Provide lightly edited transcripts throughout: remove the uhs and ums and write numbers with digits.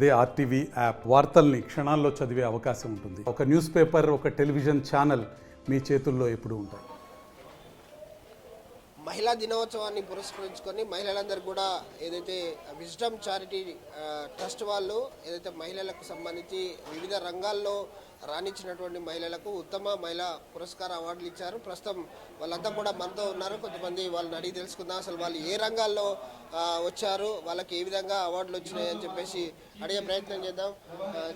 అదే RTV app వార్తల్ని క్షణాల్లో చదివే అవకాశం ఉంటుంది. ఒక న్యూస్ పేపర్, ఒక టెలివిజన్ ఛానల్ మీ చేతుల్లో ఎప్పుడూ ఉంటాయి. మహిళా దినోత్సవాన్ని పురస్కరించుకొని మహిళలందరూ కూడా ఏదైతే విజ్డమ్ చారిటీ ట్రస్ట్ వాళ్ళు ఏదైతే మహిళలకు సంబంధించి వివిధ రంగాల్లో రాణించినటువంటి మహిళలకు ఉత్తమ మహిళా పురస్కార అవార్డులు ఇచ్చారు. ప్రస్తుతం వాళ్ళంతా కూడా మనతో ఉన్నారు. కొంతమంది వాళ్ళని అడిగి తెలుసుకుందాం, అసలు వాళ్ళు ఏ రంగాల్లో వచ్చారు, వాళ్ళకి ఏ విధంగా అవార్డులు వచ్చినాయి అని చెప్పేసి అడిగే ప్రయత్నం చేద్దాం.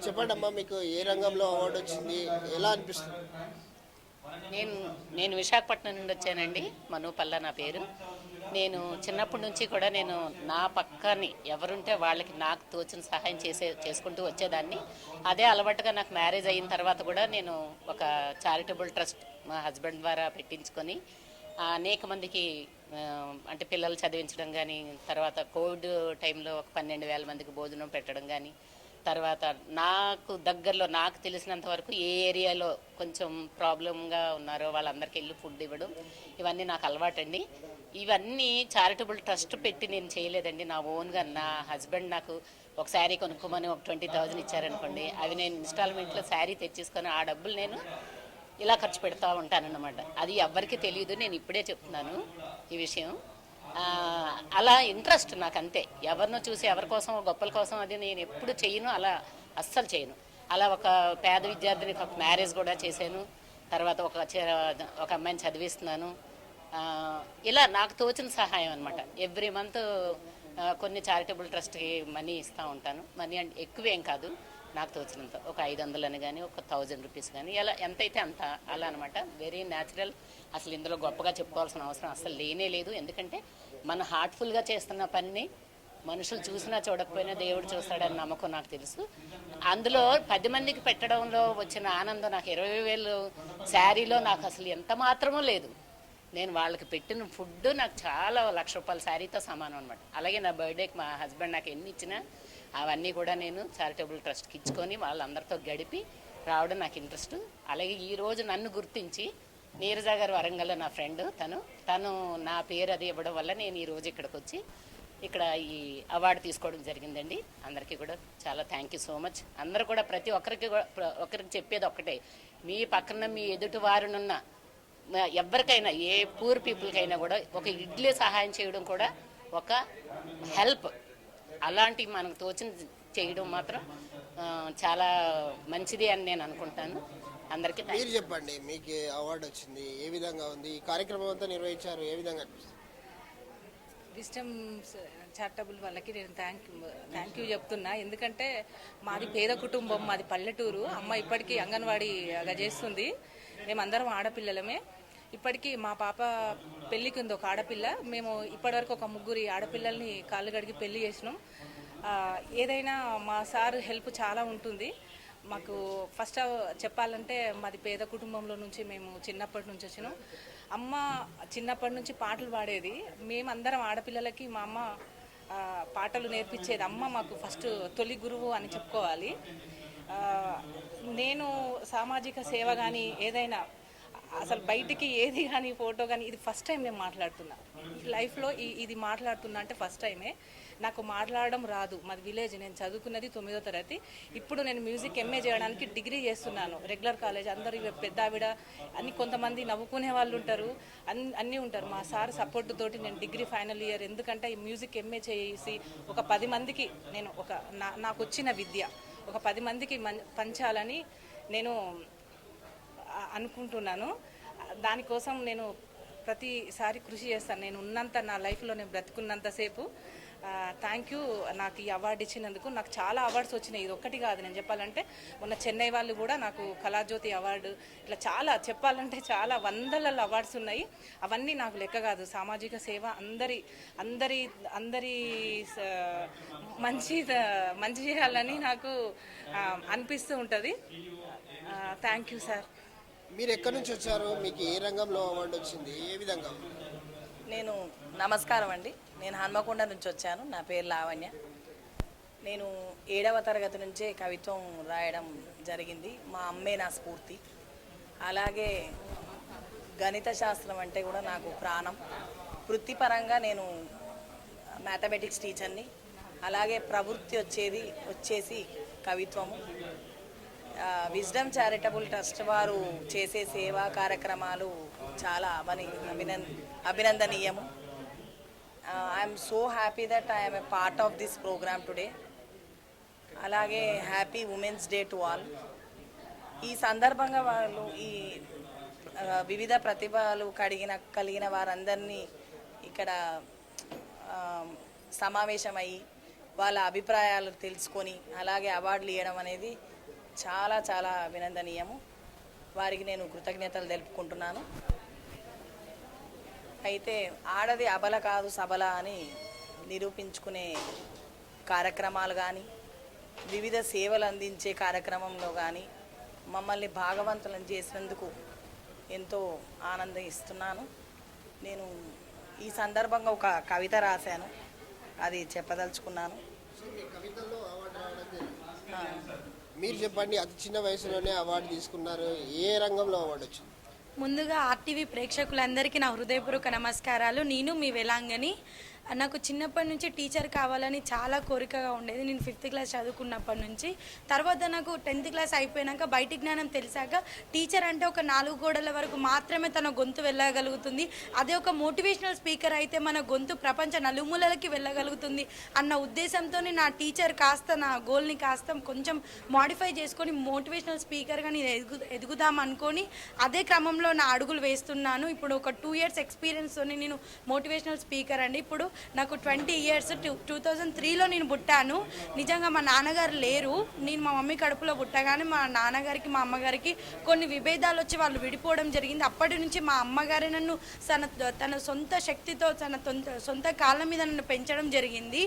చెప్పండి అమ్మా, మీకు ఏ రంగంలో అవార్డు వచ్చింది, ఎలా అనిపిస్తుంది? నేను విశాఖపట్నం నుండి వచ్చానండి. మనుపల్ల నా పేరు. నేను చిన్నప్పటి నుంచి కూడా నేను నా పక్కని ఎవరుంటే వాళ్ళకి నాకు తోచిన సహాయం చేసుకుంటూ వచ్చేదాన్ని. అదే అలవాటుగా నాకు మ్యారేజ్ అయిన తర్వాత కూడా నేను ఒక చారిటబుల్ ట్రస్ట్ మా హస్బెండ్ ద్వారా పెట్టించుకొని అనేక మందికి అంటే పిల్లలు చదివించడం కానీ, తర్వాత కోవిడ్ టైంలో ఒక 12,000 మందికి భోజనం పెట్టడం కానీ, తర్వాత నాకు దగ్గరలో నాకు తెలిసినంత వరకు ఏ ఏరియాలో కొంచెం ప్రాబ్లంగా ఉన్నారో వాళ్ళందరికీ వెళ్ళి ఫుడ్ ఇవ్వడం, ఇవన్నీ నాకు అలవాటండి. ఇవన్నీ చారిటబుల్ ట్రస్ట్ పెట్టి నేను చేయలేదండి. నా ఓన్గా నా హస్బెండ్ నాకు ఒక శారీ కొనుక్కోమని ఒక 20,000 ఇచ్చారనుకోండి, అవి నేను ఇన్స్టాల్మెంట్లో శారీ తెచ్చేసుకొని ఆ డబ్బులు నేను ఇలా ఖర్చు పెడతా ఉంటానన్నమాట. అది ఎవ్వరికీ తెలియదు, నేను ఇప్పుడే చెప్తున్నాను ఈ విషయం. అలా ఇంట్రెస్ట్ నాకు అంతే. ఎవరినో చూసి ఎవరి కోసం గొప్పల కోసం అది నేను ఎప్పుడు చేయను, అలా అస్సలు చేయను. అలా ఒక పేద విద్యార్థినికి ఒక మ్యారేజ్ కూడా చేశాను. తర్వాత ఒక అమ్మాయిని చదివిస్తున్నాను. ఇలా నాకు తోచిన సహాయం అనమాట. ఎవ్రీ మంత్ కొన్ని చారిటబుల్ ట్రస్ట్కి మనీ ఇస్తూ ఉంటాను. మనీ అంటే ఎక్కువేం కాదు, నాకు తోచినంత ఒక 500 అని కానీ, ఒక 1000 రూపీస్ కానీ, ఎలా ఎంతైతే అంత, అలా అనమాట. Very natural. అసలు ఇందులో గొప్పగా చెప్పుకోవాల్సిన అవసరం అసలు లేనే లేదు. ఎందుకంటే మన హార్ట్ఫుల్గా చేస్తున్న పనిని మనుషులు చూసినా చూడకపోయినా దేవుడు చూస్తాడని నమ్మకం నాకు తెలుసు. అందులో 10 మందికి పెట్టడంలో వచ్చిన ఆనందం నాకు 20,000 శారీలో నాకు అసలు ఎంత మాత్రమూ లేదు. నేను వాళ్ళకి పెట్టిన ఫుడ్ నాకు చాలా ₹1,00,000 శారీతో సమానం అనమాట. అలాగే నా బర్త్డేకి మా హస్బెండ్ నాకు ఎన్ని ఇచ్చినా అవన్నీ కూడా నేను చారిటబుల్ ట్రస్ట్కి ఇచ్చుకొని వాళ్ళందరితో గడిపి రావడం నాకు ఇంట్రెస్ట్. అలాగే ఈరోజు నన్ను గుర్తించి నీరజ గారు, వరంగల్లో నా ఫ్రెండ్, తను నా పేరు అది ఇవ్వడం వల్ల నేను ఈరోజు ఇక్కడికి వచ్చి ఇక్కడ ఈ అవార్డు తీసుకోవడం జరిగిందండి. అందరికీ కూడా చాలా థ్యాంక్ యూ సో మచ్. అందరూ కూడా ప్రతి ఒక్కరికి చెప్పేది ఒక్కటే, మీ పక్కన మీ ఎదుటి వారునున్న ఎవరికైనా, ఏ పూర్ పీపుల్కైనా కూడా ఒక ఇడ్లీ సహాయం చేయడం కూడా ఒక హెల్ప్. అలాంటి మనకు తోచిన చేయడం మాత్రం చాలా మంచిది అని నేను అనుకుంటాను. అందరికీ మీరు చెప్పండి, మీకు అవార్డు వచ్చింది, ఏ విధంగా ఉంది? ఈ కార్యక్రమం అంతా నిర్వహించారు, ఏ విధంగా? విజ్డమ్ చారిటబుల్ వాళ్ళకి నేను థ్యాంక్ యూ చెప్తున్నా. ఎందుకంటే మాది పేద కుటుంబం, మాది పల్లెటూరు. అమ్మ ఇప్పటికీ అంగన్వాడీగా చేస్తుంది. మేమందరం ఆడపిల్లలమే. ఇప్పటికీ మా పాప పెళ్ళికి ఉంది ఒక ఆడపిల్ల. మేము ఇప్పటివరకు ఒక 3 ఆడపిల్లల్ని కాళ్ళు గడిగి పెళ్లి చేసినాం. ఏదైనా మా సార్ హెల్ప్ చాలా ఉంటుంది మాకు. ఫస్ట్ చెప్పాలంటే మాది పేద కుటుంబంలో నుంచి మేము చిన్నప్పటి నుంచి వచ్చినాం. అమ్మ చిన్నప్పటి నుంచి పాటలు పాడేది. మేమందరం ఆడపిల్లలకి మా అమ్మ పాటలు నేర్పించేది. అమ్మ మాకు ఫస్ట్ తొలి గురువు అని చెప్పుకోవాలి. నేను సామాజిక సేవ కానీ ఏదైనా అసలు బయటికి ఏది కానీ ఫోటో కానీ ఇది ఫస్ట్ టైం నేను మాట్లాడుతున్నా లైఫ్లో. ఇది మాట్లాడుతున్నా అంటే ఫస్ట్ టైమే. నాకు మాట్లాడడం రాదు. మాది విలేజ్. నేను చదువుకున్నది 9వ తరగతి. ఇప్పుడు నేను మ్యూజిక్ ఎంఏ చేయడానికి డిగ్రీ చేస్తున్నాను, రెగ్యులర్ కాలేజ్. అందరూ పెద్ద ఆవిడ అని కొంతమంది నవ్వుకునే వాళ్ళు ఉంటారు, అన్నీ ఉంటారు. మా సార్ సపోర్ట్ తోటి నేను డిగ్రీ ఫైనల్ ఇయర్. ఎందుకంటే ఈ మ్యూజిక్ ఎంఏ చేసి ఒక 10 మందికి నేను నాకు వచ్చిన విద్య ఒక 10 మందికి పంచాలని నేను అనుకుంటున్నాను. దానికోసం నేను ప్రతిసారి కృషి చేస్తాను. నేను ఉన్నంత నా లైఫ్లో నేను బ్రతుకున్నంతసేపు. థ్యాంక్ యూ నాకు ఈ అవార్డు ఇచ్చినందుకు. నాకు చాలా అవార్డ్స్ వచ్చినాయి, ఇది ఒక్కటి కాదు. నేను చెప్పాలంటే మొన్న చెన్నై వాళ్ళు కూడా నాకు కళాజ్యోతి అవార్డు, ఇట్లా చాలా చెప్పాలంటే చాలా వందల అవార్డ్స్ ఉన్నాయి. అవన్నీ నాకు లెక్క కాదు. సామాజిక సేవ అందరి మంచి చేయాలని నాకు అనిపిస్తూ ఉంటుంది. Thank you sir. మీరు ఎక్కడి నుంచి వచ్చారు, మీకు ఏ రంగంలో అవార్డు వచ్చింది, ఏ విధంగా? నమస్కారం అండి. నేను హన్మకొండ నుంచి వచ్చాను. నా పేరు లావణ్య. నేను 7వ తరగతి నుంచే కవిత్వం రాయడం జరిగింది. మా అమ్మే నా స్ఫూర్తి. అలాగే గణిత శాస్త్రం అంటే కూడా నాకు ప్రాణం. వృత్తిపరంగా నేను మ్యాథమెటిక్స్ టీచర్ని. అలాగే ప్రవృత్తి వచ్చేసి కవిత్వము. విజ్డమ్ చారిటబుల్ ట్రస్ట్ వారు చేసే సేవా కార్యక్రమాలు చాలా అభినందనీయము. I'm so happy that I'm a part of this program today. అలాగే happy women's day to all. ఈ సందర్భంగా వాళ్ళు ఈ వివిధ ప్రతిభలు కలిగిన వారందరినీ ఇక్కడ సమావేశమయ్యి వాళ్ళ అభిప్రాయాలు తెలుసుకొని అలాగే అవార్డులు ఇవ్వడం అనేది చాలా చాలా అభినందనీయము. వారికి నేను కృతజ్ఞతలు తెలుపుకుంటున్నాను. అయితే ఆడది అబల కాదు సబల అని నిరూపించుకునే కార్యక్రమాలు కానీ వివిధ సేవలు అందించే కార్యక్రమంలో కానీ మమ్మల్ని భాగవంతులను చేసినందుకు ఎంతో ఆనందిస్తున్నాను. నేను ఈ సందర్భంగా ఒక కవిత రాశాను, అది చెప్పదలుచుకున్నాను. మీరు చెప్పండి, అతి చిన్న వయసులోనే అవార్డు తీసుకున్నారు, ఏ రంగంలో అవార్డు వచ్చింది? ముందుగా ఆర్టీవీ ప్రేక్షకులందరికీ నా హృదయపూర్వక నమస్కారాలు. నేను మీ వేలాంగని. నాకు చిన్నప్పటి నుంచి టీచర్ కావాలని చాలా కోరికగా ఉండేది. నేను 5th క్లాస్ చదువుకున్నప్పటి నుంచి. తర్వాత నాకు 10th క్లాస్ అయిపోయాక బయట జ్ఞానం తెలిసాక టీచర్ అంటే ఒక 4 గోడల వరకు మాత్రమే తన గొంతు వెళ్ళగలుగుతుంది, అదే ఒక మోటివేషనల్ స్పీకర్ అయితే మన గొంతు ప్రపంచ నలుమూలలకి వెళ్ళగలుగుతుంది అన్న ఉద్దేశంతో నా టీచర్ కాస్త నా గోల్ని కాస్త కొంచెం మాడిఫై చేసుకొని మోటివేషనల్ స్పీకర్గా నేను ఎదుగుదాం అనుకొని అదే క్రమంలో నా అడుగులు వేస్తున్నాను. ఇప్పుడు ఒక 2 years ఎక్స్పీరియన్స్తో నేను మోటివేషనల్ స్పీకర్ అండి. ఇప్పుడు నాకు 20 years. 2003లో నేను పుట్టాను. నిజంగా మా నాన్నగారు లేరు. నేను మా మమ్మీ కడుపులో పుట్టగానే మా నాన్నగారికి మా అమ్మగారికి కొన్ని విభేదాలు వచ్చి వాళ్ళు విడిపోవడం జరిగింది. అప్పటి నుంచి మా అమ్మగారే నన్ను తన సొంత శక్తితో తన సొంత కాళ్ళ మీద నన్ను పెంచడం జరిగింది.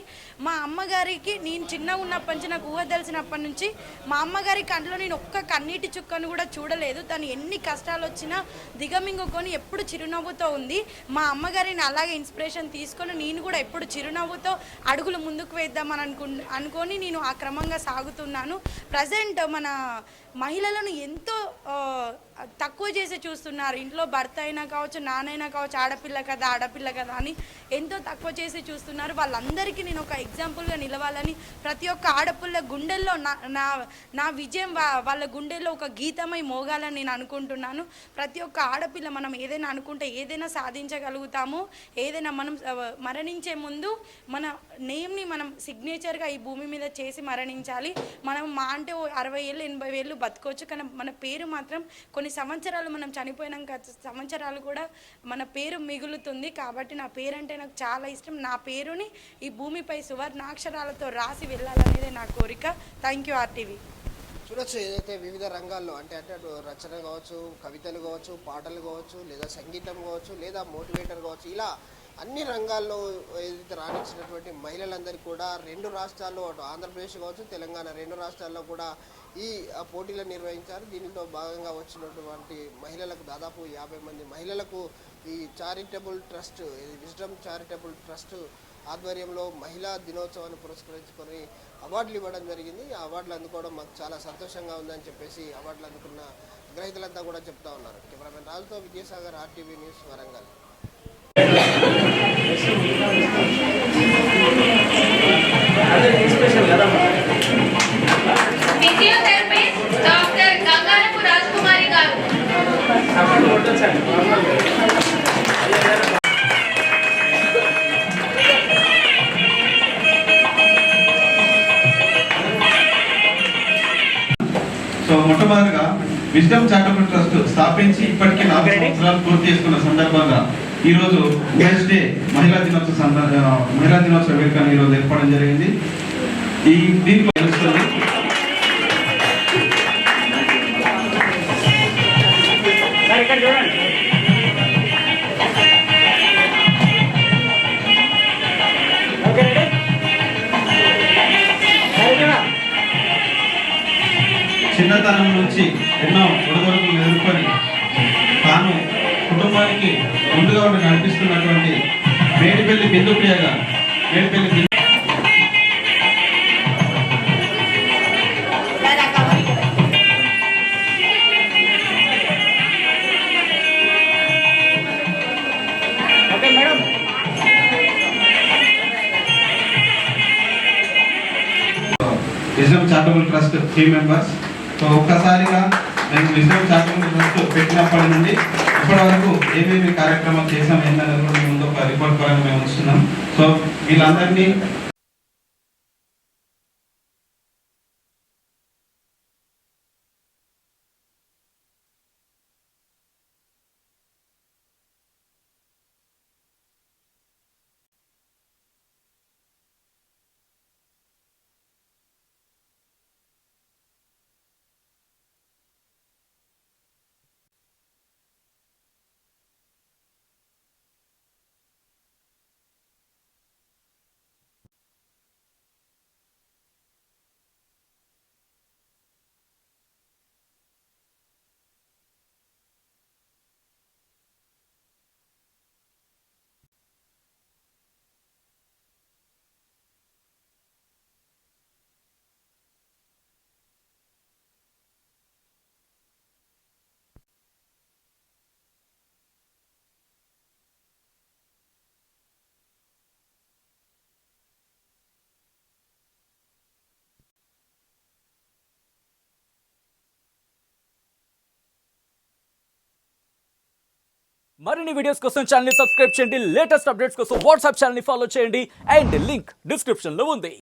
మా అమ్మగారికి నేను చిన్నగా ఉన్నప్పటి నుంచి నాకు ఊహ తెలిసినప్పటి నుంచి మా అమ్మగారి కంట్లో నేను ఒక్క కన్నీటి చుక్కను కూడా చూడలేదు. తను ఎన్ని కష్టాలు వచ్చినా దిగమింగుకొని ఎప్పుడు చిరునవ్వుతో ఉంది. మా అమ్మగారిని అలాగే ఇన్స్పిరేషన్ తీసుకొని నేను కూడా ఎప్పుడు చిరునవ్వుతో అడుగులు ముందుకు వేద్దామని అనుకొని నేను ఆ క్రమంగా సాగుతున్నాను. ప్రజెంట్ మన మహిళలను ఎంతో తక్కువ చేసి చూస్తున్నారు. ఇంట్లో భర్త అయినా కావచ్చు, నాన్నైనా కావచ్చు, ఆడపిల్ల కదా అని ఎంతో తక్కువ చేసి చూస్తున్నారు. వాళ్ళందరికీ నేను ఒక ఎగ్జాంపుల్గా నిలవాలని, ప్రతి ఒక్క ఆడపిల్ల గుండెల్లో నా విజయం వాళ్ళ గుండెల్లో ఒక గీతమై మోగాలని నేను అనుకుంటున్నాను. ప్రతి ఒక్క ఆడపిల్ల మనం ఏదైనా అనుకుంటే ఏదైనా సాధించగలుగుతాము. ఏదైనా మనం మరణించే ముందు మన నేమ్ని మనం సిగ్నేచర్గా ఈ భూమి మీద చేసి మరణించాలి. మనం మా అంటే 60 ఏళ్ళు 80 ఏళ్ళు బతకొచ్చు, కానీ మన పేరు మాత్రం కొన్ని సంవత్సరాలు మనం చనిపోయినాక సంవత్సరాలు కూడా మన పేరు మిగులుతుంది. కాబట్టి నా పేరు అంటే నాకు చాలా ఇష్టం. నా పేరుని ఈ భూమిపై సువర్ణాక్షరాలతో రాసి వెళ్ళాలనేదే నా కోరిక. Thank you RTV. చూడొచ్చు, ఏదైతే వివిధ రంగాల్లో అంటే అటు రచన కావచ్చు, కవితలు కావచ్చు, పాటలు కావచ్చు, లేదా సంగీతం కావచ్చు, లేదా మోటివేటర్ కావచ్చు, ఇలా అన్ని రంగాల్లో ఏదైతే రాణించినటువంటి మహిళలందరికీ కూడా 2 రాష్ట్రాల్లో, అటు ఆంధ్రప్రదేశ్ కావచ్చు, తెలంగాణ 2 రాష్ట్రాల్లో కూడా ఈ పోటీలను నిర్వహించారు. దీనిలో భాగంగా వచ్చినటువంటి మహిళలకు దాదాపు 50 మంది మహిళలకు ఈ charitable trust, wisdom charitable trust ఆధ్వర్యంలో మహిళా దినోత్సవాన్ని పురస్కరించుకొని అవార్డులు ఇవ్వడం జరిగింది. ఆ అవార్డులు అందుకోవడం మాకు చాలా సంతోషంగా ఉందని చెప్పేసి అవార్డులు అందుకున్న గ్రహీతలంతా కూడా చెప్తా ఉన్నారు. కెమెరామెన్ రాజుతో Vijayasagar, RTV news, Warangal. Physiotherapist doctor Gangarapu Rajakumari గారు. సో మొట్టమొదటిగా విజ్డమ్ చారిటబుల్ ట్రస్ట్ స్థాపించి ఇప్పటికీ 4 సంవత్సరాలు పూర్తి చేసుకున్న సందర్భంగా ఈరోజు ఉమెన్స్ డే మహిళా దినోత్సవ వేడుకను ఈరోజు ఏర్పడడం జరిగింది. ఈ దీంట్లో తెలుస్తుంది చిన్నతనం నుంచి ఎన్నో ఒడిదొడుకులు ఎదుర్కొని తాను కుటుంబానికి ముందుగా ఉండి నడిపిస్తున్నటువంటి మేడిపల్లి బిందుప్రియగా Medipalli charitable trust team members. So ఒక్కసారిగా మేము విజ్డమ్ చారిటబుల్ ట్రస్ట్ పెట్టినప్పటి నుండి ఇప్పటి వరకు ఏమేమి కార్యక్రమాలు చేసాం ఏంటనేది కూడా ముందు ఒక రిపోర్ట్ పరంగా మేము వస్తున్నాం. సో వీళ్ళందరినీ మరిన్ని వీడియోస్ కోసం ఛానల్ ని సబ్స్క్రైబ్ చేయండి. లేటెస్ట్ అప్డేట్స్ కోసం వాట్సాప్ ఛానల్ ని ఫాలో చేయండి. అండ్ లింక్ డిస్క్రిప్షన్ లో ఉంది.